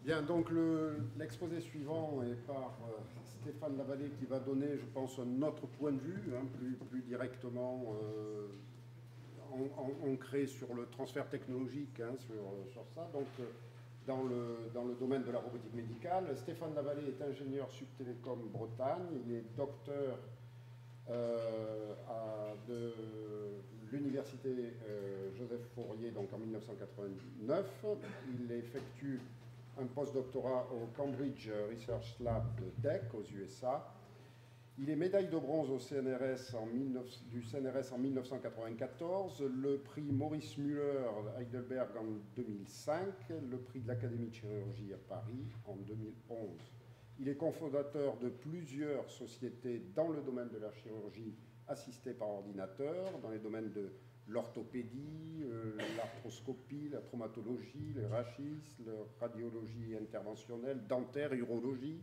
Bien, donc l'exposé suivant est par Stéphane Lavallée qui va donner, je pense, notre point de vue, hein, plus directement ancré sur le transfert technologique, hein, sur ça. Donc, dans le domaine de la robotique médicale, Stéphane Lavallée est ingénieur Subtélécom Bretagne. Il est docteur de l'université Joseph Fourier, donc en 1989. Il effectue un postdoctorat au Cambridge Research Lab de DEC aux USA. Il est médaille de bronze au CNRS du CNRS en 1994, le prix Maurice Müller à Heidelberg en 2005, le prix de l'Académie de chirurgie à Paris en 2011. Il est cofondateur de plusieurs sociétés dans le domaine de la chirurgie assistée par ordinateur, dans les domaines de l'orthopédie, l'arthroscopie, la traumatologie, le rachis, la radiologie interventionnelle, dentaire, urologie.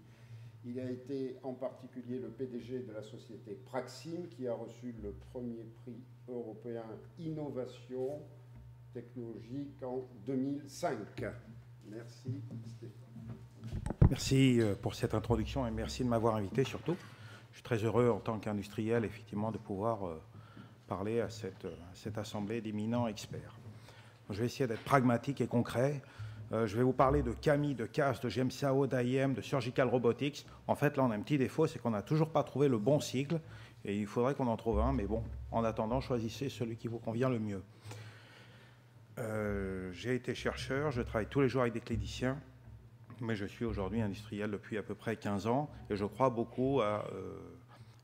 Il a été en particulier le PDG de la société Praxim, qui a reçu le premier prix européen Innovation technologique en 2005. Merci Stéphane. Merci pour cette introduction et merci de m'avoir invité surtout. Je suis très heureux en tant qu'industriel effectivement de pouvoir parler à cette assemblée d'éminents experts. Je vais essayer d'être pragmatique et concret. Je vais vous parler de CAMI, de CAS, de GMCAO, d'AIM, de Surgical Robotics. En fait, là, on a un petit défaut, c'est qu'on n'a toujours pas trouvé le bon cycle et il faudrait qu'on en trouve un. Mais bon, en attendant, choisissez celui qui vous convient le mieux. J'ai été chercheur, je travaille tous les jours avec des cliniciens, mais je suis aujourd'hui industriel depuis à peu près 15 ans et je crois beaucoup à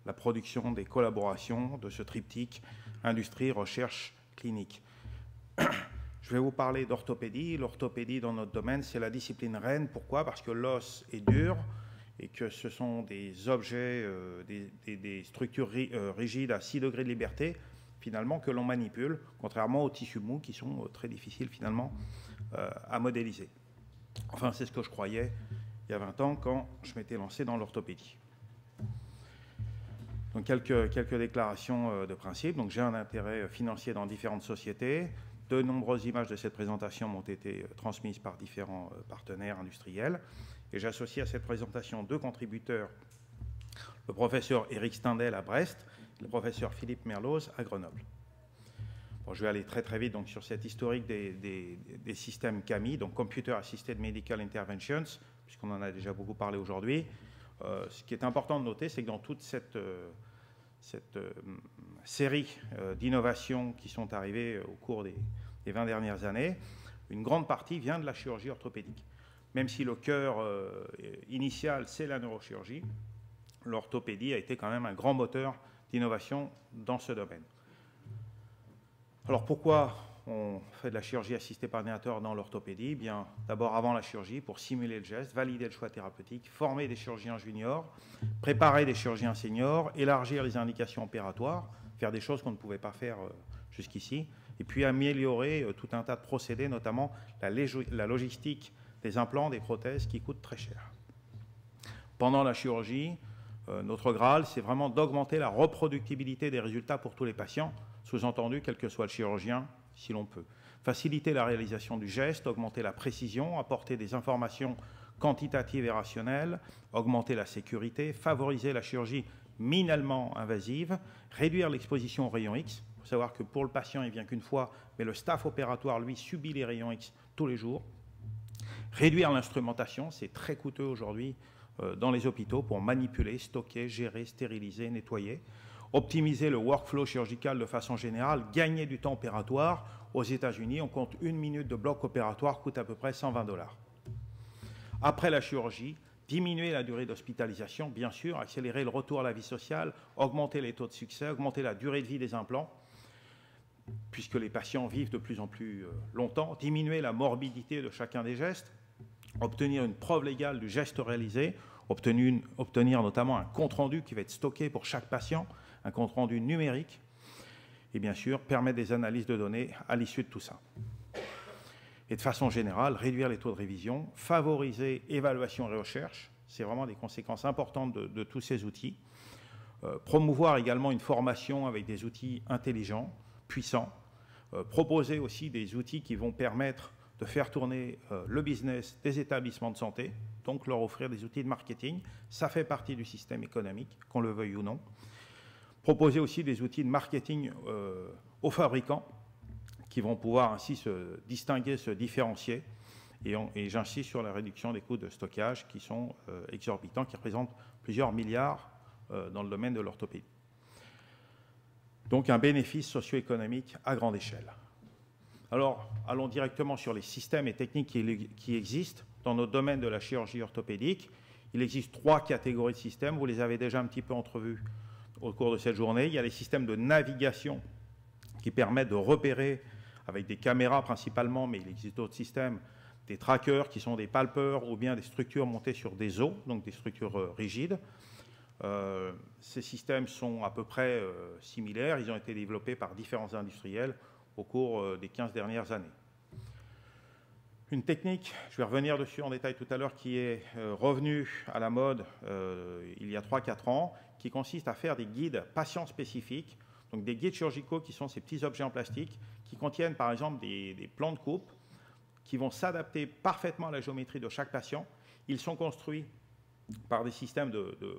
la production des collaborations de ce triptyque industrie, recherche, clinique. Je vais vous parler d'orthopédie. L'orthopédie dans notre domaine, c'est la discipline reine. Pourquoi? Parce que l'os est dur et que ce sont des objets, des structures rigides à 6 degrés de liberté, finalement, que l'on manipule, contrairement aux tissus mous qui sont très difficiles, finalement, à modéliser. Enfin, c'est ce que je croyais il y a 20 ans quand je m'étais lancé dans l'orthopédie. Donc, quelques déclarations de principe. Donc, j'ai un intérêt financier dans différentes sociétés. De nombreuses images de cette présentation m'ont été transmises par différents partenaires industriels. Et j'associe à cette présentation deux contributeurs, le professeur Éric Stendel à Brest et le professeur Philippe Merloz à Grenoble. Bon, je vais aller très vite donc, sur cette historique des systèmes CAMI, donc Computer Assisted Medical Interventions, puisqu'on en a déjà beaucoup parlé aujourd'hui. Ce qui est important de noter, c'est que dans toute cette série d'innovations qui sont arrivées au cours des 20 dernières années, une grande partie vient de la chirurgie orthopédique. Même si le cœur initial, c'est la neurochirurgie, l'orthopédie a été quand même un grand moteur d'innovation dans ce domaine. Alors pourquoi on fait de la chirurgie assistée par ordinateur dans l'orthopédie? Bien, d'abord avant la chirurgie, pour simuler le geste, valider le choix thérapeutique, former des chirurgiens juniors, préparer des chirurgiens seniors, élargir les indications opératoires, faire des choses qu'on ne pouvait pas faire jusqu'ici, et puis améliorer tout un tas de procédés, notamment la logistique des implants, des prothèses qui coûtent très cher. Pendant la chirurgie, notre Graal, c'est vraiment d'augmenter la reproductibilité des résultats pour tous les patients, sous-entendu, quel que soit le chirurgien, si l'on peut. Faciliter la réalisation du geste, augmenter la précision, apporter des informations quantitatives et rationnelles, augmenter la sécurité, favoriser la chirurgie minimalement invasive, réduire l'exposition aux rayons X. Il faut savoir que pour le patient, il ne vient qu'une fois, mais le staff opératoire, lui, subit les rayons X tous les jours. Réduire l'instrumentation, c'est très coûteux aujourd'hui dans les hôpitaux pour manipuler, stocker, gérer, stériliser, nettoyer. Optimiser le workflow chirurgical de façon générale, gagner du temps opératoire. Aux États-Unis, on compte 1 minute de bloc opératoire coûte à peu près 120 $. Après la chirurgie, diminuer la durée d'hospitalisation, bien sûr, accélérer le retour à la vie sociale, augmenter les taux de succès, augmenter la durée de vie des implants, puisque les patients vivent de plus en plus longtemps, diminuer la morbidité de chacun des gestes, obtenir une preuve légale du geste réalisé, obtenir notamment un compte-rendu qui va être stocké pour chaque patient, un compte-rendu numérique, et bien sûr, permettre des analyses de données à l'issue de tout ça. Et de façon générale, réduire les taux de révision, favoriser évaluation et recherche, c'est vraiment des conséquences importantes de tous ces outils. Promouvoir également une formation avec des outils intelligents, puissants. Proposer aussi des outils qui vont permettre de faire tourner le business des établissements de santé, donc leur offrir des outils de marketing. Ça fait partie du système économique, qu'on le veuille ou non. Proposer aussi des outils de marketing aux fabricants qui vont pouvoir ainsi se distinguer, se différencier. Et j'insiste sur la réduction des coûts de stockage qui sont exorbitants, qui représentent plusieurs milliards dans le domaine de l'orthopédie. Donc un bénéfice socio-économique à grande échelle. Alors, allons directement sur les systèmes et techniques qui existent dans notre domaine de la chirurgie orthopédique. Il existe 3 catégories de systèmes, vous les avez déjà un petit peu entrevus au cours de cette journée. Il y a les systèmes de navigation qui permettent de repérer avec des caméras principalement, mais il existe d'autres systèmes, des trackers qui sont des palpeurs ou bien des structures montées sur des os, donc des structures rigides. Ces systèmes sont à peu près similaires. Ils ont été développés par différents industriels au cours des 15 dernières années. Une technique, je vais revenir dessus en détail tout à l'heure, qui est revenue à la mode il y a 3-4 ans, qui consiste à faire des guides patients spécifiques, donc des guides chirurgicaux qui sont ces petits objets en plastique qui contiennent par exemple des plans de coupe qui vont s'adapter parfaitement à la géométrie de chaque patient. Ils sont construits par des systèmes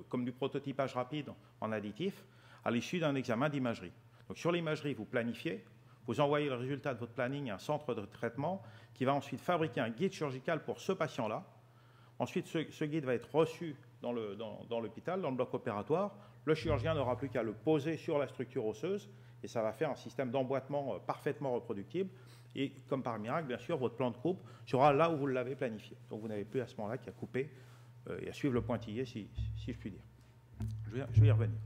comme du prototypage rapide en additif à l'issue d'un examen d'imagerie. Donc sur l'imagerie, vous planifiez, vous envoyez le résultat de votre planning à un centre de traitement qui va ensuite fabriquer un guide chirurgical pour ce patient-là. Ensuite, ce guide va être reçu dans l'hôpital, dans le bloc opératoire. Le chirurgien n'aura plus qu'à le poser sur la structure osseuse et ça va faire un système d'emboîtement parfaitement reproductible. Et comme par miracle, bien sûr, votre plan de coupe sera là où vous l'avez planifié. Donc vous n'avez plus à ce moment-là qu'à couper et à suivre le pointillé, si je puis dire. Je vais y revenir.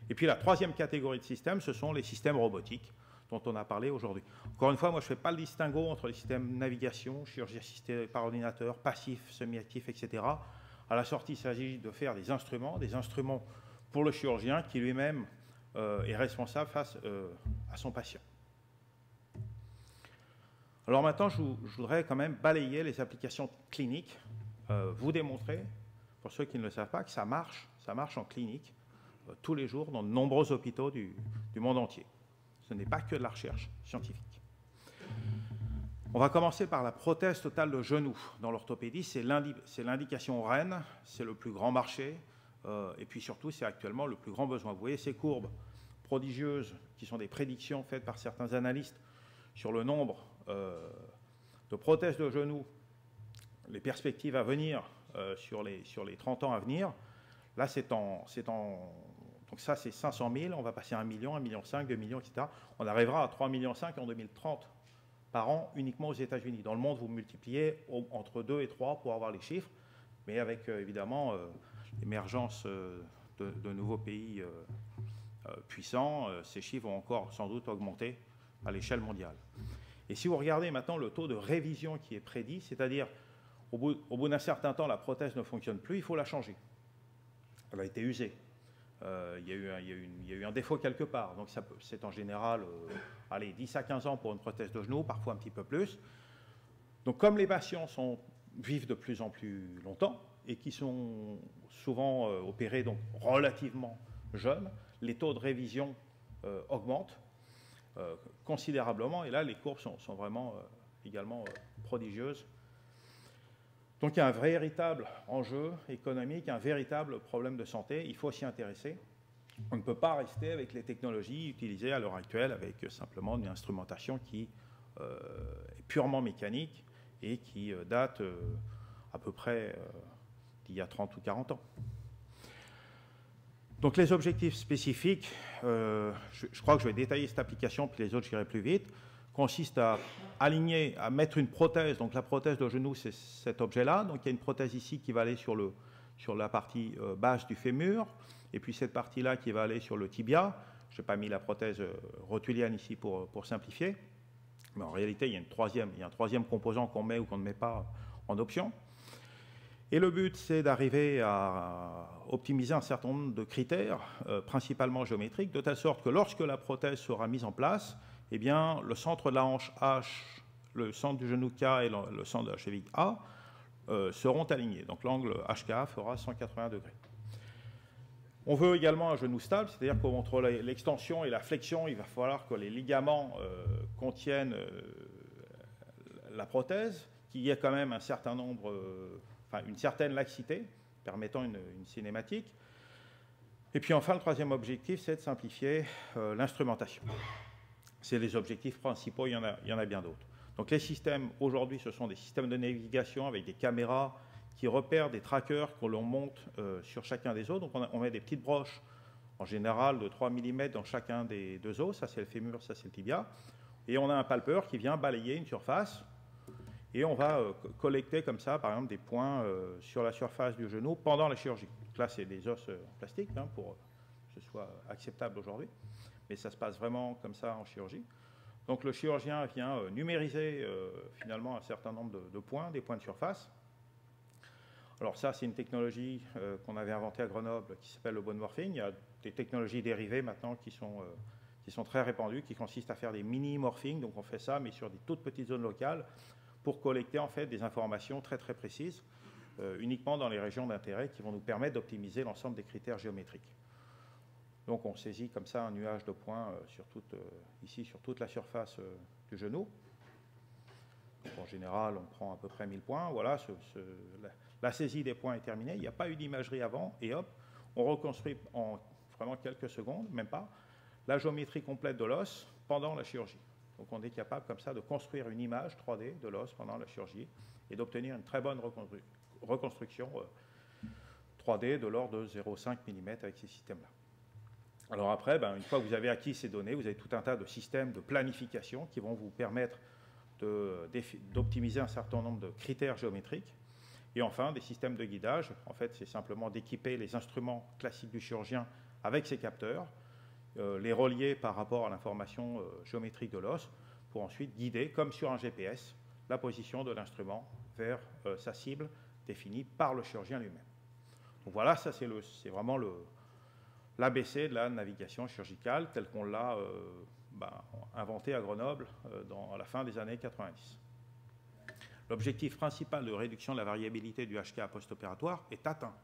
Et puis la 3e catégorie de systèmes, ce sont les systèmes robotiques dont on a parlé aujourd'hui. Encore une fois, moi je ne fais pas le distinguo entre les systèmes navigation, chirurgie assistée par ordinateur, passif, semi-actif, etc. À la sortie, il s'agit de faire des instruments pour le chirurgien qui lui-même est responsable face à son patient. Alors maintenant, je voudrais quand même balayer les applications cliniques, vous démontrer, pour ceux qui ne le savent pas, que ça marche en clinique tous les jours dans de nombreux hôpitaux du monde entier. Ce n'est pas que de la recherche scientifique. On va commencer par la prothèse totale de genou. Dans l'orthopédie, c'est l'indication reine, c'est le plus grand marché, et puis surtout, c'est actuellement le plus grand besoin. Vous voyez ces courbes prodigieuses, qui sont des prédictions faites par certains analystes sur le nombre de prothèses de genoux, les perspectives à venir sur les 30 ans à venir. Là, donc ça, c'est 500 000, on va passer à 1 million, 1,5 million, 2 millions, etc. On arrivera à 3,5 millions en 2030 par an uniquement aux États-Unis. Dans le monde, vous multipliez entre 2 et 3 pour avoir les chiffres, mais avec évidemment l'émergence de nouveaux pays puissants, ces chiffres vont encore sans doute augmenter à l'échelle mondiale. Et si vous regardez maintenant le taux de révision qui est prédit, c'est-à-dire au bout d'un certain temps, la prothèse ne fonctionne plus, il faut la changer. Elle a été usée. Il y a eu un défaut quelque part. Donc c'est en général 10 à 15 ans pour une prothèse de genou, parfois un petit peu plus. Donc comme les patients vivent de plus en plus longtemps et qui sont souvent opérés donc relativement jeunes, les taux de révision augmentent considérablement. Et là, les courbes sont vraiment également prodigieuses. Donc il y a un véritable enjeu économique, un véritable problème de santé. Il faut s'y intéresser. On ne peut pas rester avec les technologies utilisées à l'heure actuelle avec simplement une instrumentation qui est purement mécanique et qui date à peu près d'il y a 30 ou 40 ans. Donc les objectifs spécifiques, je crois que je vais détailler cette application, puis les autres j'irai plus vite, consiste à aligner, à mettre une prothèse. Donc la prothèse de genou, c'est cet objet-là. Donc il y a une prothèse ici qui va aller sur la partie basse du fémur, et puis cette partie-là qui va aller sur le tibia. Je n'ai pas mis la prothèse rotulienne ici pour simplifier, mais en réalité il y a un troisième composant qu'on met ou qu'on ne met pas en option. Et le but, c'est d'arriver à optimiser un certain nombre de critères, principalement géométriques, de telle sorte que lorsque la prothèse sera mise en place, eh bien, le centre de la hanche H, le centre du genou K et le centre de la cheville A seront alignés. Donc l'angle HK fera 180 degrés. On veut également un genou stable, c'est-à-dire qu'entre l'extension et la flexion, il va falloir que les ligaments contiennent la prothèse, qu'il y ait quand même un certain nombre, une certaine laxité, permettant une cinématique. Et puis enfin, le troisième objectif, c'est de simplifier l'instrumentation. C'est les objectifs principaux, il y en a bien d'autres. Donc les systèmes, aujourd'hui, ce sont des systèmes de navigation avec des caméras qui repèrent des trackers que l'on monte sur chacun des os. Donc on met des petites broches, en général de 3 mm dans chacun des deux os. Ça, c'est le fémur, ça, c'est le tibia. Et on a un palpeur qui vient balayer une surface. Et on va collecter comme ça, par exemple, des points sur la surface du genou pendant la chirurgie. Donc là, c'est des os en plastique, pour que ce soit acceptable aujourd'hui. Mais ça se passe vraiment comme ça en chirurgie. Donc le chirurgien vient numériser finalement un certain nombre de points, des points de surface. Alors ça, c'est une technologie qu'on avait inventée à Grenoble qui s'appelle le bone morphing. Il y a des technologies dérivées maintenant qui sont très répandues, qui consistent à faire des mini-morphing. Donc on fait ça, mais sur des toutes petites zones locales, pour collecter en fait des informations très très précises, uniquement dans les régions d'intérêt qui vont nous permettre d'optimiser l'ensemble des critères géométriques. Donc on saisit comme ça un nuage de points ici sur toute la surface du genou. Donc, en général, on prend à peu près 1000 points. Voilà, la saisie des points est terminée. Il n'y a pas eu d'imagerie avant et hop, on reconstruit en vraiment quelques secondes, même pas, la géométrie complète de l'os pendant la chirurgie. Donc on est capable comme ça de construire une image 3D de l'os pendant la chirurgie et d'obtenir une très bonne reconstruction 3D de l'ordre de 0,5 mm avec ces systèmes-là. Alors après, une fois que vous avez acquis ces données, vous avez tout un tas de systèmes de planification qui vont vous permettre d'optimiser un certain nombre de critères géométriques. Et enfin, des systèmes de guidage. En fait, c'est simplement d'équiper les instruments classiques du chirurgien avec ces capteurs, les relier par rapport à l'information géométrique de l'os pour ensuite guider, comme sur un GPS, la position de l'instrument vers sa cible définie par le chirurgien lui-même. Donc voilà, ça c'est vraiment l'ABC de la navigation chirurgicale telle qu'on l'a inventé à Grenoble à la fin des années 90. L'objectif principal de réduction de la variabilité du HK post-opératoire est atteint.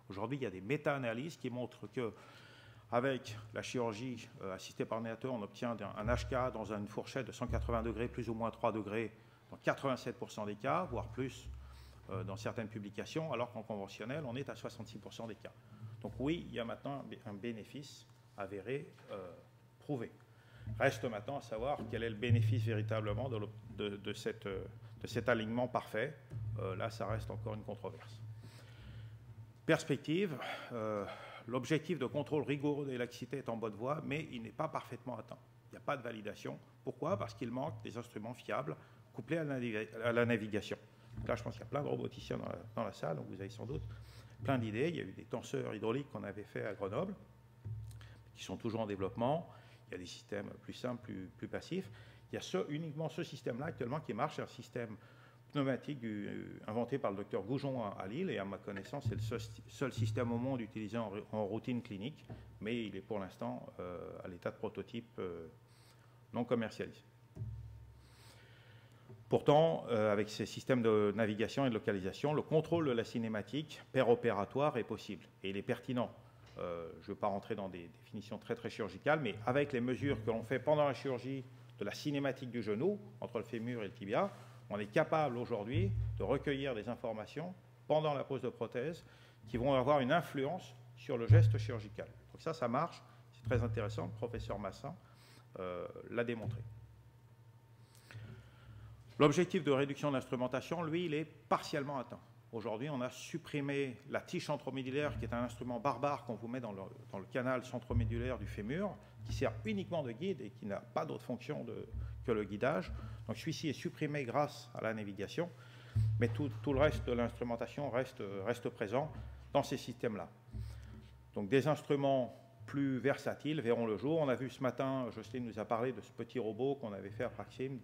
Aujourd'hui, il y a des méta-analyses qui montrent qu'avec la chirurgie assistée par ordinateur, on obtient un HK dans une fourchette de 180 degrés, plus ou moins 3 degrés, dans 87% des cas, voire plus dans certaines publications, alors qu'en conventionnel, on est à 66% des cas. Donc oui, il y a maintenant un bénéfice avéré, prouvé. Reste maintenant à savoir quel est le bénéfice véritablement de cet alignement parfait. Là, ça reste encore une controverse. Perspective, l'objectif de contrôle rigoureux des laxités est en bonne voie, mais il n'est pas parfaitement atteint. Il n'y a pas de validation. Pourquoi? Parce qu'il manque des instruments fiables couplés à la navigation. Donc là, je pense qu'il y a plein de roboticiens dans la salle, donc vous avez sans doute plein d'idées. Il y a eu des tenseurs hydrauliques qu'on avait fait à Grenoble, qui sont toujours en développement. Il y a des systèmes plus simples, plus passifs. Il y a uniquement ce système-là actuellement qui marche, un système pneumatique inventé par le docteur Goujon à Lille, et à ma connaissance, c'est le seul système au monde utilisé en routine clinique, mais il est pour l'instant à l'état de prototype non commercialisé. Pourtant, avec ces systèmes de navigation et de localisation, le contrôle de la cinématique opératoire est possible et il est pertinent. Je ne veux pas rentrer dans des définitions très très chirurgicales, mais avec les mesures que l'on fait pendant la chirurgie de la cinématique du genou, entre le fémur et le tibia, on est capable aujourd'hui de recueillir des informations pendant la pose de prothèse qui vont avoir une influence sur le geste chirurgical. Donc ça marche, c'est très intéressant, le professeur Massin l'a démontré. L'objectif de réduction de l'instrumentation, lui, il est partiellement atteint. Aujourd'hui, on a supprimé la tige centromédulaire, qui est un instrument barbare qu'on vous met dans le canal centromédulaire du fémur, qui sert uniquement de guide et qui n'a pas d'autre fonction que le guidage. Donc celui-ci est supprimé grâce à la navigation, mais tout le reste de l'instrumentation reste présent dans ces systèmes-là. Donc des instruments plus versatiles verront le jour. On a vu ce matin, Jocelyne nous a parlé de ce petit robot qu'on avait fait à Praxim,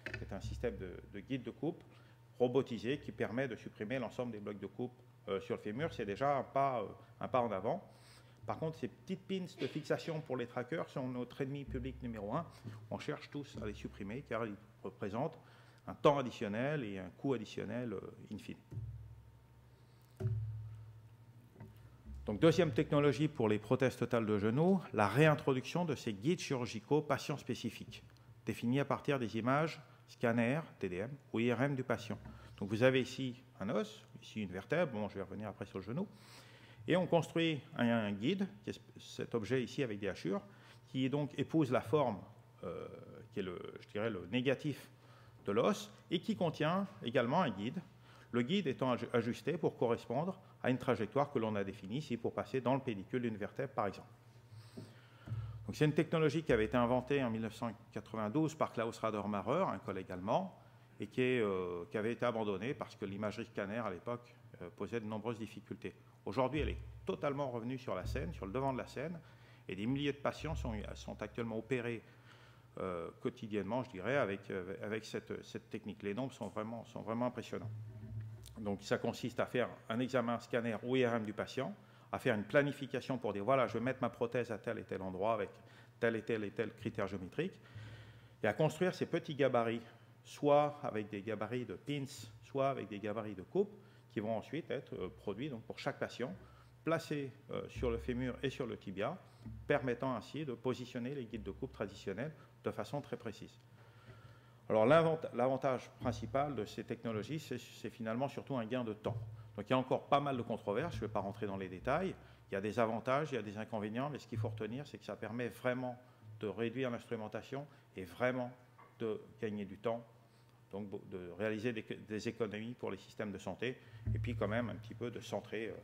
qui est un système de guide de coupe robotisé qui permet de supprimer l'ensemble des blocs de coupe sur le fémur. C'est déjà un pas en avant. Par contre, ces petites pins de fixation pour les trackers sont notre ennemi public numéro 1. On cherche tous à les supprimer car ils représentent un temps additionnel et un coût additionnel in fine. Donc, deuxième technologie pour les prothèses totales de genoux, la réintroduction de ces guides chirurgicaux patients spécifiques, définis à partir des images scanner, TDM, ou IRM du patient. Donc vous avez ici un os, ici une vertèbre, bon, je vais revenir après sur le genou, et on construit un guide, qui est cet objet ici avec des hachures, qui donc épouse la forme, qui est je dirais le négatif de l'os, et qui contient également un guide, le guide étant ajusté pour correspondre à une trajectoire que l'on a définie ici pour passer dans le pédicule d'une vertèbre par exemple. Donc c'est une technologie qui avait été inventée en 1992 par Klaus Radermacher, un collègue allemand, et qui avait été abandonnée parce que l'imagerie scanner à l'époque posait de nombreuses difficultés. Aujourd'hui, elle est totalement revenue sur la scène, sur le devant de la scène, et des milliers de patients sont actuellement opérés quotidiennement, je dirais, avec cette technique. Les nombres sont vraiment impressionnants. Donc ça consiste à faire un examen scanner ou IRM du patient, à faire une planification pour dire voilà, je vais mettre ma prothèse à tel et tel endroit avec tel et tel critère géométrique, et à construire ces petits gabarits, soit avec des gabarits de pins, soit avec des gabarits de coupe, qui vont ensuite être produits donc, pour chaque patient, placés sur le fémur et sur le tibia, permettant ainsi de positionner les guides de coupe traditionnels de façon très précise. Alors l'avantage principal de ces technologies, c'est finalement surtout un gain de temps. Donc il y a encore pas mal de controverses, je ne vais pas rentrer dans les détails. Il y a des avantages, il y a des inconvénients, mais ce qu'il faut retenir, c'est que ça permet vraiment de réduire l'instrumentation et vraiment de gagner du temps, donc de réaliser des économies pour les systèmes de santé, et puis quand même un petit peu de centrer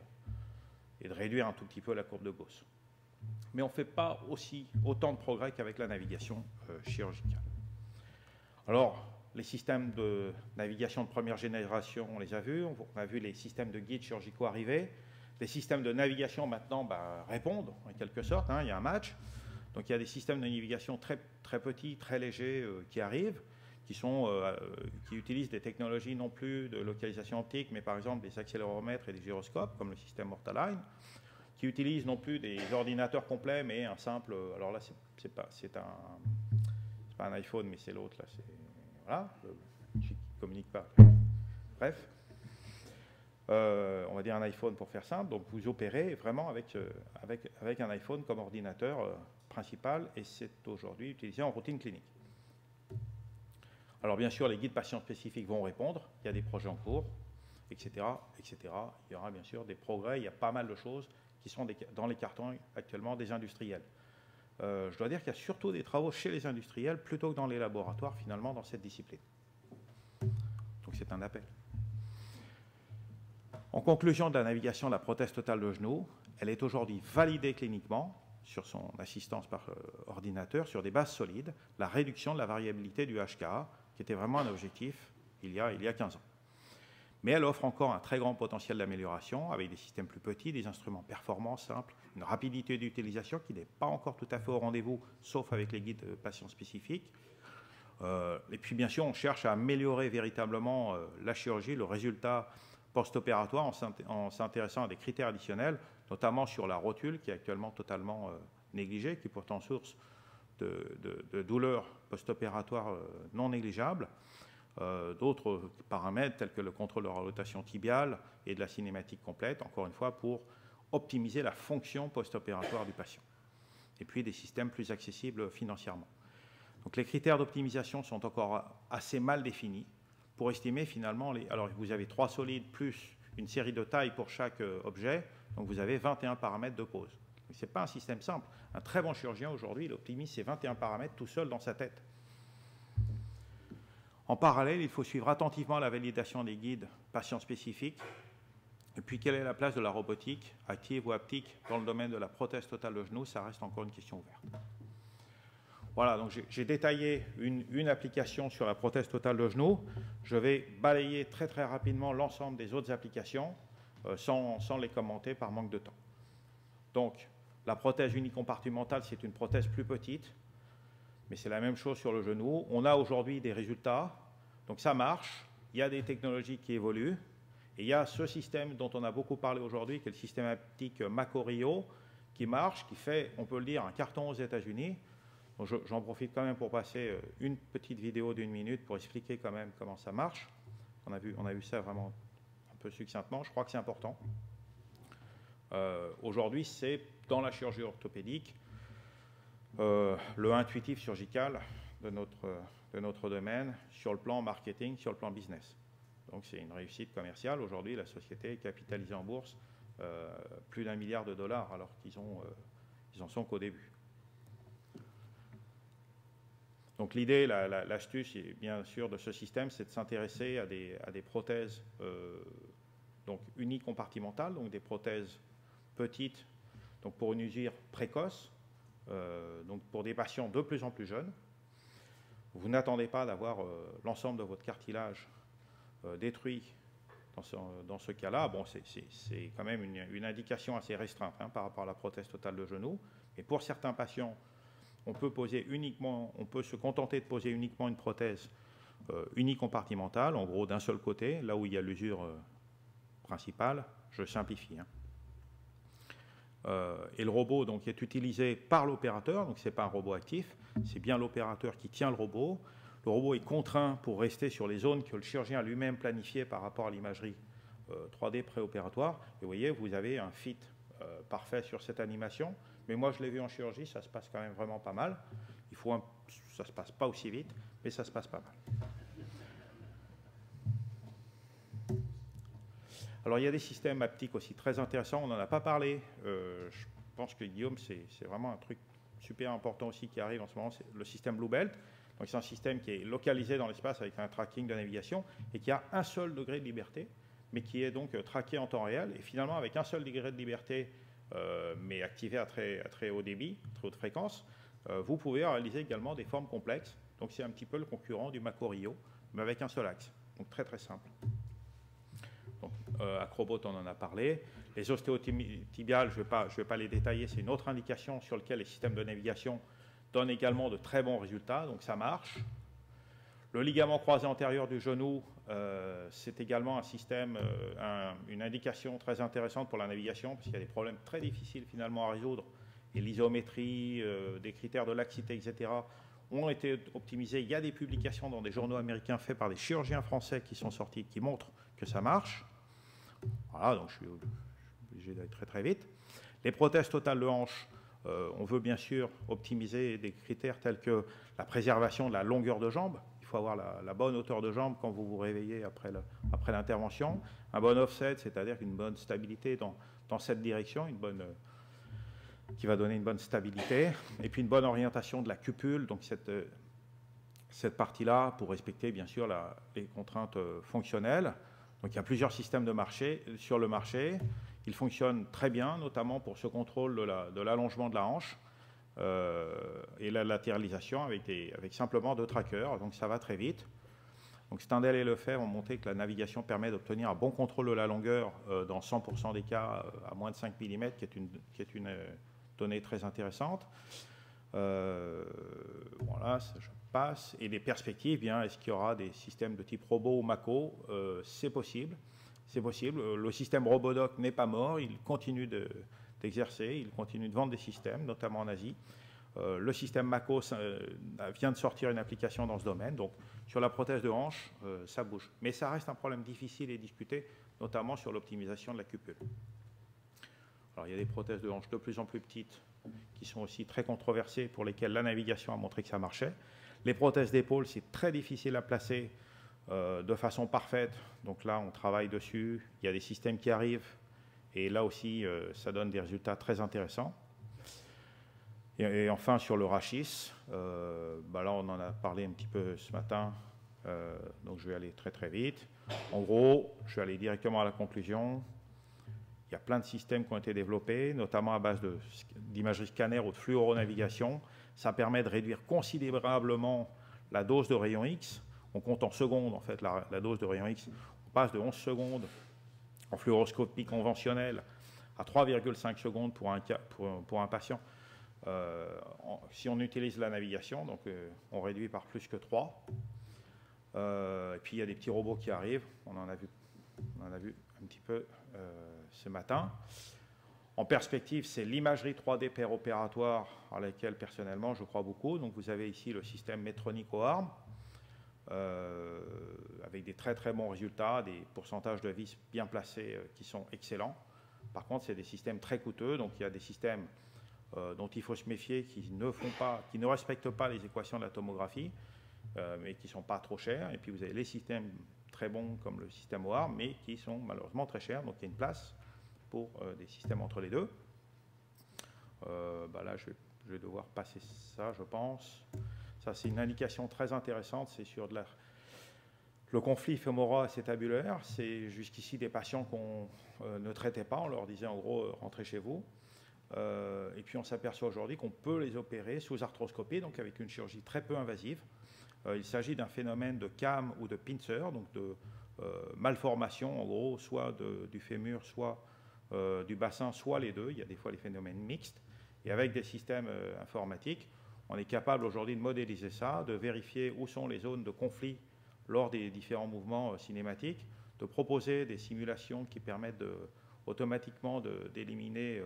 et de réduire un tout petit peu la courbe de Gauss. Mais on ne fait pas autant de progrès qu'avec la navigation chirurgicale. Alors, les systèmes de navigation de première génération, on les a vus. On a vu les systèmes de guides chirurgicaux arriver. Les systèmes de navigation, maintenant, répondent, en quelque sorte. Hein, il y a un match. Donc, il y a des systèmes de navigation très, très petits, très légers qui arrivent, qui utilisent des technologies non plus de localisation optique, mais par exemple des accéléromètres et des gyroscopes, comme le système Mortaline, qui utilisent non plus des ordinateurs complets, mais un simple... Alors là, c'est pas un iPhone, mais c'est l'autre, là. Voilà, je ne communique pas. Bref, on va dire un iPhone pour faire simple. Donc, vous opérez vraiment avec un iPhone comme ordinateur principal, et c'est aujourd'hui utilisé en routine clinique. Alors, bien sûr, les guides patients spécifiques vont répondre. Il y a des projets en cours, etc., etc. Il y aura bien sûr des progrès. Il y a pas mal de choses qui sont dans les cartons actuellement des industriels. Je dois dire qu'il y a surtout des travaux chez les industriels plutôt que dans les laboratoires, finalement, dans cette discipline. Donc, c'est un appel. En conclusion de la navigation de la prothèse totale de genou, elle est aujourd'hui validée cliniquement sur son assistance par ordinateur, sur des bases solides, la réduction de la variabilité du HKA, qui était vraiment un objectif il y a 15 ans. Mais elle offre encore un très grand potentiel d'amélioration avec des systèmes plus petits, des instruments performants, simples, une rapidité d'utilisation qui n'est pas encore tout à fait au rendez-vous, sauf avec les guides patients spécifiques. Et puis, bien sûr, on cherche à améliorer véritablement la chirurgie, le résultat post-opératoire en s'intéressant à des critères additionnels, notamment sur la rotule, qui est actuellement totalement négligée, qui est pourtant source de douleurs post-opératoires non négligeables. D'autres paramètres tels que le contrôle de la rotation tibiale et de la cinématique complète, encore une fois, pour optimiser la fonction post-opératoire du patient. Et puis des systèmes plus accessibles financièrement. Donc les critères d'optimisation sont encore assez mal définis pour estimer finalement... Alors vous avez 3 solides plus une série de tailles pour chaque objet, donc vous avez 21 paramètres de pose. Ce n'est pas un système simple. Un très bon chirurgien aujourd'hui, il optimise ces 21 paramètres tout seul dans sa tête. En parallèle, il faut suivre attentivement la validation des guides patients spécifiques. Et puis, quelle est la place de la robotique, active ou haptique, dans le domaine de la prothèse totale de genou? Ça reste encore une question ouverte. Voilà, donc j'ai détaillé une application sur la prothèse totale de genou. Je vais balayer très très rapidement l'ensemble des autres applications sans les commenter par manque de temps. Donc, la prothèse unicompartimentale, c'est une prothèse plus petite, mais c'est la même chose sur le genou. On a aujourd'hui des résultats, donc ça marche, il y a des technologies qui évoluent, et il y a ce système dont on a beaucoup parlé aujourd'hui, qui est le système haptique Mako-Rio, qui marche, qui fait, on peut le dire, un carton aux États-Unis. J'en profite quand même pour passer une petite vidéo d'1 minute pour expliquer quand même comment ça marche. On a vu ça vraiment un peu succinctement, je crois que c'est important. Aujourd'hui, c'est dans la chirurgie orthopédique, le intuitif surgical de notre domaine sur le plan marketing, sur le plan business. Donc c'est une réussite commerciale. Aujourd'hui, la société est capitalisée en bourse plus d'1 milliard de dollars alors qu'ils en sont qu'au début. Donc l'idée, l'astuce, bien sûr, de ce système, c'est de s'intéresser à des prothèses donc unicompartimentales, donc des prothèses petites, donc pour une usure précoce, donc pour des patients de plus en plus jeunes. Vous n'attendez pas d'avoir l'ensemble de votre cartilage détruit dans ce cas-là. Bon, c'est quand même une indication assez restreinte hein, par rapport à la prothèse totale de genou. Mais pour certains patients, on peut se contenter de poser uniquement une prothèse unicompartimentale, en gros d'un seul côté, là où il y a l'usure principale. Je simplifie. Hein. Et le robot donc, est utilisé par l'opérateur, donc ce n'est pas un robot actif, c'est bien l'opérateur qui tient le robot. Le robot est contraint pour rester sur les zones que le chirurgien a lui-même planifiées par rapport à l'imagerie 3D préopératoire. Et vous voyez, vous avez un fit parfait sur cette animation. Mais moi, je l'ai vu en chirurgie, ça se passe quand même vraiment pas mal. Ça ne se passe pas aussi vite, mais ça se passe pas mal. Alors, il y a des systèmes haptiques aussi très intéressants. On n'en a pas parlé. Je pense que Guillaume, c'est vraiment un truc super important aussi qui arrive en ce moment. C'est le système Blue Belt. Donc, c'est un système qui est localisé dans l'espace avec un tracking de navigation et qui a un seul degré de liberté, mais qui est donc traqué en temps réel. Et finalement, avec un seul degré de liberté, mais activé à très haut débit, très haute fréquence, vous pouvez réaliser également des formes complexes. Donc, c'est un petit peu le concurrent du Mako Rio, mais avec un seul axe. Donc, très, très simple. Donc, Acrobot, on en a parlé. Les ostéotibiales, je ne vais pas les détailler, c'est une autre indication sur laquelle les systèmes de navigation donnent également de très bons résultats, donc ça marche. Le ligament croisé antérieur du genou, c'est également un système, une indication très intéressante pour la navigation, parce qu'il y a des problèmes très difficiles finalement à résoudre, et l'isométrie, des critères de laxité, etc., ont été optimisés. Il y a des publications dans des journaux américains faits par des chirurgiens français qui sont sortis, qui montrent que ça marche. Voilà, donc je suis obligé d'aller très très vite. Les prothèses totales de hanche, on veut bien sûr optimiser des critères tels que la préservation de la longueur de jambe. Il faut avoir la bonne hauteur de jambe quand vous vous réveillez après l'intervention. Un bon offset, c'est-à-dire une bonne stabilité dans cette direction, qui va donner une bonne stabilité. Et puis une bonne orientation de la cupule, donc cette partie-là, pour respecter bien sûr les contraintes fonctionnelles. Donc il y a plusieurs systèmes sur le marché. Ils fonctionnent très bien, notamment pour ce contrôle de l'allongement de la hanche et la latéralisation avec simplement 2 trackers. Donc ça va très vite. Donc Stendhal et Lefebvre ont montré que la navigation permet d'obtenir un bon contrôle de la longueur dans 100% des cas à moins de 5 mm, qui est une donnée très intéressante. Voilà, ça, je passe. Et des perspectives, bien, est-ce qu'il y aura des systèmes de type robot ou Mako? C'est possible. C'est possible. Le système Robodoc n'est pas mort. Il continue d'exercer. Il continue de vendre des systèmes, notamment en Asie. Le système Mako vient de sortir une application dans ce domaine. Donc, sur la prothèse de hanche, ça bouge. Mais ça reste un problème difficile et discuté, notamment sur l'optimisation de la cupule. Alors, il y a des prothèses de hanche de plus en plus petites qui sont aussi très controversées, pour lesquelles la navigation a montré que ça marchait. Les prothèses d'épaule, c'est très difficile à placer de façon parfaite. Donc là, on travaille dessus. Il y a des systèmes qui arrivent. Et là aussi, ça donne des résultats très intéressants. Et enfin, sur le rachis, là, on en a parlé un petit peu ce matin. Donc, je vais aller très, très vite. En gros, je vais aller directement à la conclusion. Il y a plein de systèmes qui ont été développés, notamment à base d'imagerie scanner ou de fluoronavigation. Ça permet de réduire considérablement la dose de rayon X. On compte en secondes, en fait, la dose de rayon X. On passe de 11 secondes en fluoroscopie conventionnelle à 3,5 secondes pour un patient. Si on utilise la navigation, donc on réduit par plus que 3. Et puis il y a des petits robots qui arrivent. On en a vu un petit peu ce matin. En perspective, c'est l'imagerie 3D péropératoire à laquelle personnellement je crois beaucoup. Donc vous avez ici le système Medtronic O-arm avec des très très bons résultats, des pourcentages de vis bien placés qui sont excellents. Par contre, c'est des systèmes très coûteux. Donc il y a des systèmes dont il faut se méfier, qui ne respectent pas les équations de la tomographie, mais qui ne sont pas trop chers. Et puis vous avez les systèmes très bons comme le système OAR, mais qui sont malheureusement très chers. Donc il y a une place pour des systèmes entre les deux. Là, je vais devoir passer ça, je pense. Ça, c'est une indication très intéressante. C'est sur le conflit fémoro-acétabulaire. C'est jusqu'ici des patients qu'on ne traitait pas. On leur disait en gros, rentrez chez vous. Et puis on s'aperçoit aujourd'hui qu'on peut les opérer sous arthroscopie, donc avec une chirurgie très peu invasive. Il s'agit d'un phénomène de CAM ou de pincer, donc de malformation en gros, soit du fémur, soit du bassin, soit les deux. Il y a des fois des phénomènes mixtes. Et avec des systèmes informatiques, on est capable aujourd'hui de modéliser ça, de vérifier où sont les zones de conflit lors des différents mouvements cinématiques, de proposer des simulations qui permettent automatiquement d'éliminer,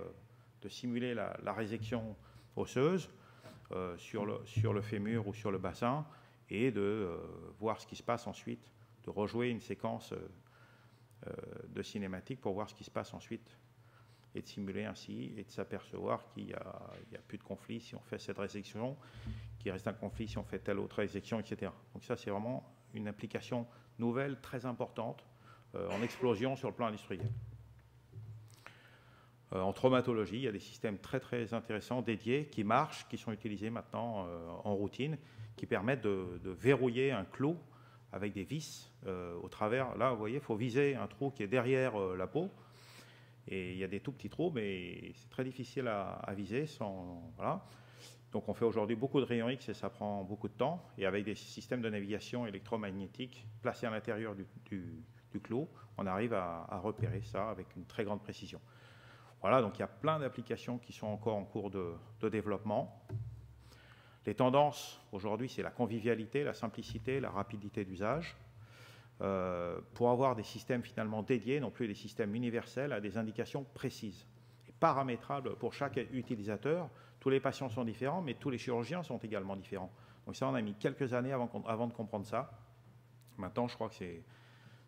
de simuler la résection osseuse sur le fémur ou sur le bassin, et de voir ce qui se passe ensuite, de rejouer une séquence de cinématique pour voir ce qui se passe ensuite, et de simuler ainsi, et de s'apercevoir qu'il n'y a plus de conflit si on fait cette résection, qu'il reste un conflit si on fait telle autre résection, etc. Donc ça, c'est vraiment une application nouvelle, très importante, en explosion sur le plan industriel. En traumatologie, il y a des systèmes très très intéressants dédiés qui marchent, qui sont utilisés maintenant en routine, qui permettent de verrouiller un clou avec des vis au travers. Là, vous voyez, il faut viser un trou qui est derrière la peau. Et il y a des tout petits trous, mais c'est très difficile à viser. Voilà. Donc on fait aujourd'hui beaucoup de rayons X et ça prend beaucoup de temps. Et avec des systèmes de navigation électromagnétique placés à l'intérieur du clou, on arrive à repérer ça avec une très grande précision. Voilà, donc il y a plein d'applications qui sont encore en cours de développement. Les tendances, aujourd'hui, c'est la convivialité, la simplicité, la rapidité d'usage. Pour avoir des systèmes finalement dédiés, non plus des systèmes universels, à des indications précises et paramétrables pour chaque utilisateur. Tous les patients sont différents, mais tous les chirurgiens sont également différents. Donc ça, on a mis quelques années avant de comprendre ça. Maintenant, je crois que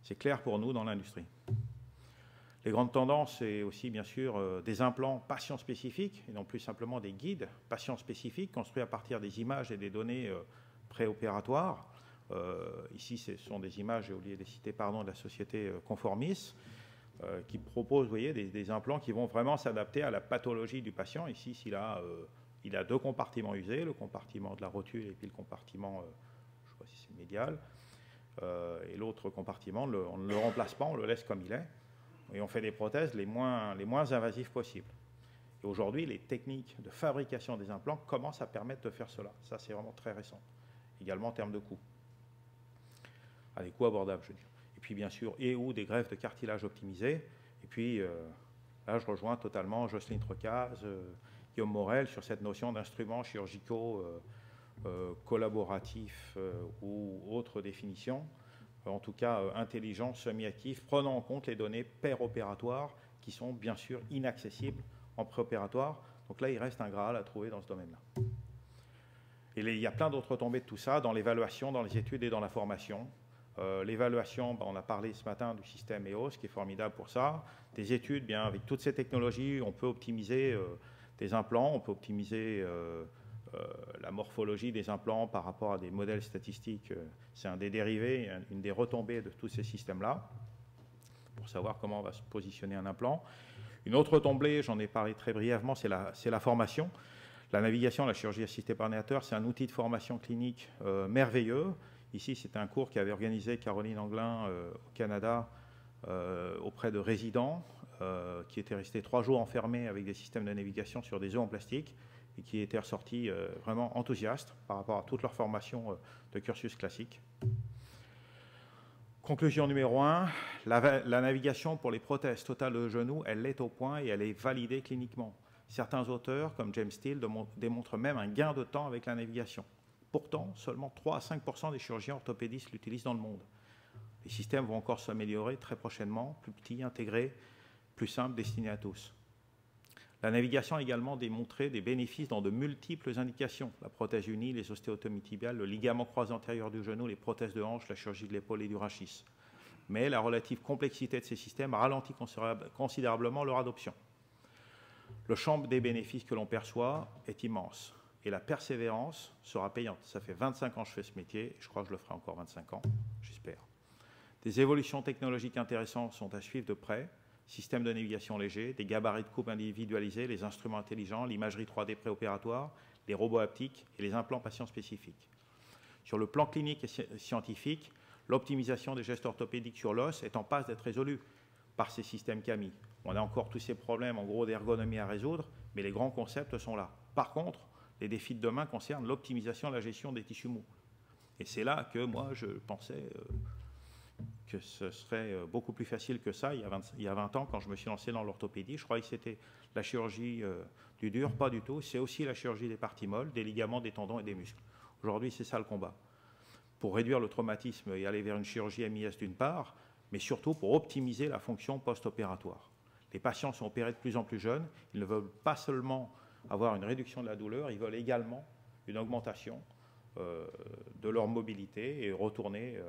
c'est clair pour nous dans l'industrie. Les grandes tendances, c'est aussi bien sûr des implants patients spécifiques, et non plus simplement des guides patients spécifiques construits à partir des images et des données préopératoires. Ici, ce sont des images, j'ai oublié de les citer, de la société Conformis, qui propose, vous voyez, des implants qui vont vraiment s'adapter à la pathologie du patient. Ici, il a deux compartiments usés, le compartiment de la rotule et puis le compartiment, je ne sais pas si c'est médial, et l'autre compartiment, on ne le remplace pas, on le laisse comme il est, et on fait des prothèses les moins invasives possibles. Et aujourd'hui, les techniques de fabrication des implants commencent à permettre de faire cela. Ça, c'est vraiment très récent, également en termes de coûts. À des coûts abordables, je veux dire. Et puis, bien sûr, ou des greffes de cartilage optimisées. Et puis, là, je rejoins totalement Jocelyne Trocaz, Guillaume Morel, sur cette notion d'instruments chirurgicaux collaboratifs ou autres définitions. En tout cas, intelligents, semi-actifs, prenant en compte les données péropératoires qui sont, bien sûr, inaccessibles en préopératoire. Donc là, il reste un Graal à trouver dans ce domaine-là. Et il y a plein d'autres tombées de tout ça dans l'évaluation, dans les études et dans la formation. L'évaluation, on a parlé ce matin du système EOS qui est formidable pour ça. Des études, bien, avec toutes ces technologies, on peut optimiser des implants, on peut optimiser la morphologie des implants par rapport à des modèles statistiques. C'est un des dérivés, une des retombées de tous ces systèmes-là, pour savoir comment va se positionner un implant. Une autre retombée, j'en ai parlé très brièvement, c'est la formation. La navigation, la chirurgie assistée par ordinateur, c'est un outil de formation clinique merveilleux. Ici, c'est un cours qu'avait organisé Caroline Anglin au Canada auprès de résidents qui étaient restés 3 jours enfermés avec des systèmes de navigation sur des œufs en plastique et qui étaient ressortis vraiment enthousiastes par rapport à toute leur formation de cursus classique. Conclusion numéro 1, la navigation pour les prothèses totales de genou, elle est au point et elle est validée cliniquement. Certains auteurs, comme James Steele, démontrent même un gain de temps avec la navigation. Pourtant, seulement 3 à 5% des chirurgiens orthopédistes l'utilisent dans le monde. Les systèmes vont encore s'améliorer très prochainement, plus petits, intégrés, plus simples, destinés à tous. La navigation a également démontré des bénéfices dans de multiples indications. La prothèse unie, les ostéotomies tibiales, le ligament croisé antérieur du genou, les prothèses de hanche, la chirurgie de l'épaule et du rachis. Mais la relative complexité de ces systèmes ralentit considérablement leur adoption. le champ des bénéfices que l'on perçoit est immense. Et la persévérance sera payante. Ça fait 25 ans que je fais ce métier, et je crois que je le ferai encore 25 ans, j'espère. Des évolutions technologiques intéressantes sont à suivre de près. Systèmes de navigation légers, des gabarits de coupe individualisés, les instruments intelligents, l'imagerie 3D préopératoire, les robots haptiques et les implants patients spécifiques. Sur le plan clinique et scientifique, l'optimisation des gestes orthopédiques sur l'os est en passe d'être résolue par ces systèmes CAMI. On a encore tous ces problèmes en gros d'ergonomie à résoudre, mais les grands concepts sont là. Par contre, les défis de demain concernent l'optimisation de la gestion des tissus mous. Et c'est là que moi je pensais que ce serait beaucoup plus facile que ça il y a 20 ans quand je me suis lancé dans l'orthopédie. Je croyais que c'était la chirurgie du dur, pas du tout. C'est aussi la chirurgie des parties molles, des ligaments, des tendons et des muscles. Aujourd'hui, c'est ça le combat. Pour réduire le traumatisme et aller vers une chirurgie MIS d'une part, mais surtout pour optimiser la fonction post-opératoire. Les patients sont opérés de plus en plus jeunes. Ils ne veulent pas seulement avoir une réduction de la douleur, ils veulent également une augmentation de leur mobilité et retourner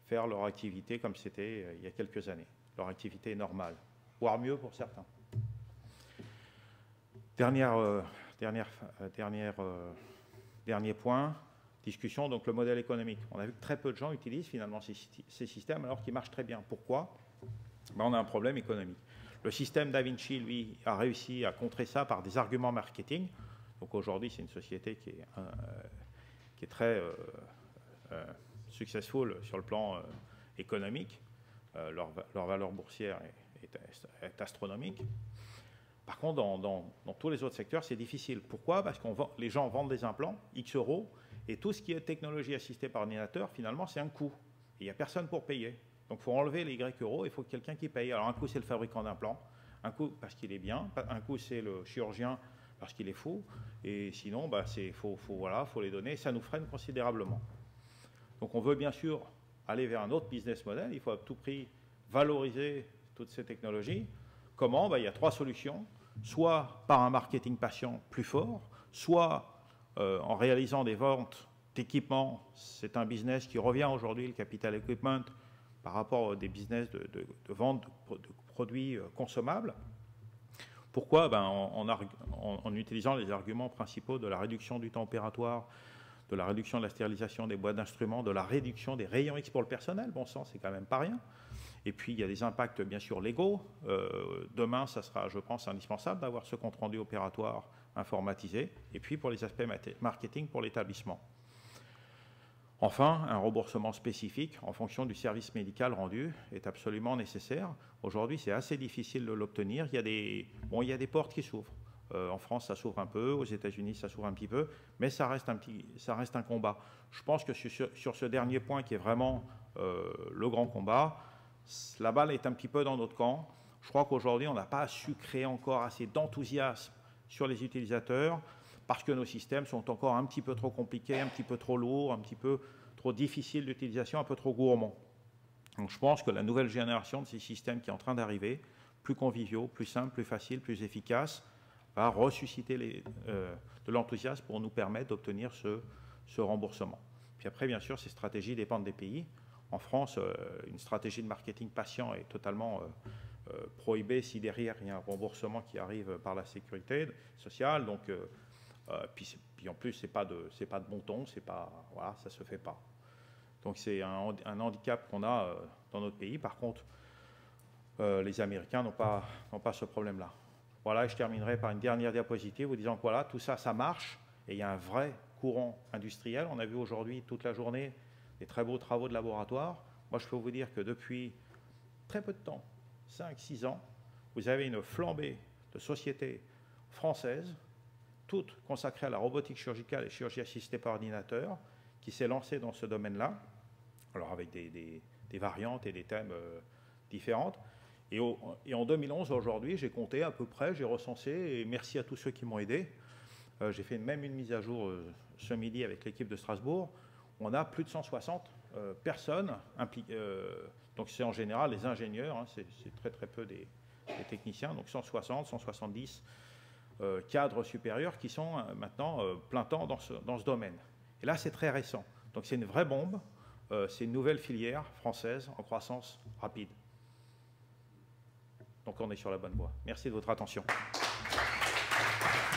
faire leur activité comme c'était il y a quelques années. Leur activité normale, voire mieux pour certains. Dernier point, discussion, donc le modèle économique. On a vu que très peu de gens utilisent finalement ces systèmes alors qu'ils marchent très bien. Pourquoi? On a un problème économique. Le système Da Vinci, lui, a réussi à contrer ça par des arguments marketing. Donc aujourd'hui, c'est une société qui est très successful sur le plan économique. Leur valeur boursière est astronomique. Par contre, dans tous les autres secteurs, c'est difficile. Pourquoi? Parce que les gens vendent des implants, X euros, et tout ce qui est technologie assistée par ordinateur, finalement, c'est un coût. Et il n'y a personne pour payer. Donc, il faut enlever les Y euros, il faut quelqu'un qui paye. Alors, un coup, c'est le fabricant d'implants, un coup, parce qu'il est bien, un coup, c'est le chirurgien, parce qu'il est fou, et sinon, faut les donner, et ça nous freine considérablement. Donc, on veut bien sûr aller vers un autre business model, il faut à tout prix valoriser toutes ces technologies. Comment? Il y a 3 solutions, soit par un marketing patient plus fort, soit en réalisant des ventes d'équipements. C'est un business qui revient aujourd'hui, le capital equipment, par rapport à des business de vente de produits consommables. Pourquoi? En utilisant les arguments principaux de la réduction du temps opératoire, de la réduction de la stérilisation des boîtes d'instruments, de la réduction des rayons X pour le personnel. Bon sang, c'est quand même pas rien. Et puis, il y a des impacts, bien sûr, légaux. Demain, ça sera, je pense, indispensable d'avoir ce compte-rendu opératoire informatisé. Et puis, pour les aspects marketing pour l'établissement. Enfin, un remboursement spécifique en fonction du service médical rendu est absolument nécessaire. Aujourd'hui, c'est assez difficile de l'obtenir. Il y a des portes qui s'ouvrent. En France, ça s'ouvre un peu. Aux États-Unis, ça s'ouvre un petit peu. Mais ça reste un combat. Je pense que sur ce dernier point, qui est vraiment le grand combat, la balle est un petit peu dans notre camp. Je crois qu'aujourd'hui, on n'a pas su créer encore assez d'enthousiasme sur les utilisateurs parce que nos systèmes sont encore un petit peu trop compliqués, un petit peu trop lourds, un petit peu trop difficiles d'utilisation, un peu trop gourmands. Donc je pense que la nouvelle génération de ces systèmes qui est en train d'arriver, plus conviviaux, plus simples, plus faciles, plus efficaces, va ressusciter de l'enthousiasme pour nous permettre d'obtenir ce remboursement. Puis après, bien sûr, ces stratégies dépendent des pays. En France, une stratégie de marketing patient est totalement prohibée si derrière il y a un remboursement qui arrive par la sécurité sociale. Donc, puis en plus, c'est pas de bon ton, voilà, ça se fait pas. Donc c'est un handicap qu'on a dans notre pays. Par contre, les Américains n'ont pas ce problème-là. Voilà, et je terminerai par une dernière diapositive vous disant que voilà, tout ça, ça marche et il y a un vrai courant industriel. On a vu aujourd'hui toute la journée des très beaux travaux de laboratoire. Moi, je peux vous dire que depuis très peu de temps, 5-6 ans, vous avez une flambée de sociétés françaises, toutes consacrées à la robotique chirurgicale et chirurgie assistée par ordinateur, qui s'est lancée dans ce domaine-là, alors avec des variantes et des thèmes différentes. Et en 2011, aujourd'hui, j'ai compté à peu près, j'ai recensé, et merci à tous ceux qui m'ont aidé. J'ai fait même une mise à jour ce midi avec l'équipe de Strasbourg. On a plus de 160 personnes impliquées. Donc c'est en général les ingénieurs, hein, c'est très très peu des techniciens, donc 160, 170 cadres supérieurs qui sont maintenant plein temps dans ce domaine. Et là, c'est très récent. Donc c'est une vraie bombe, c'est une nouvelle filière française en croissance rapide. Donc on est sur la bonne voie. Merci de votre attention. Merci.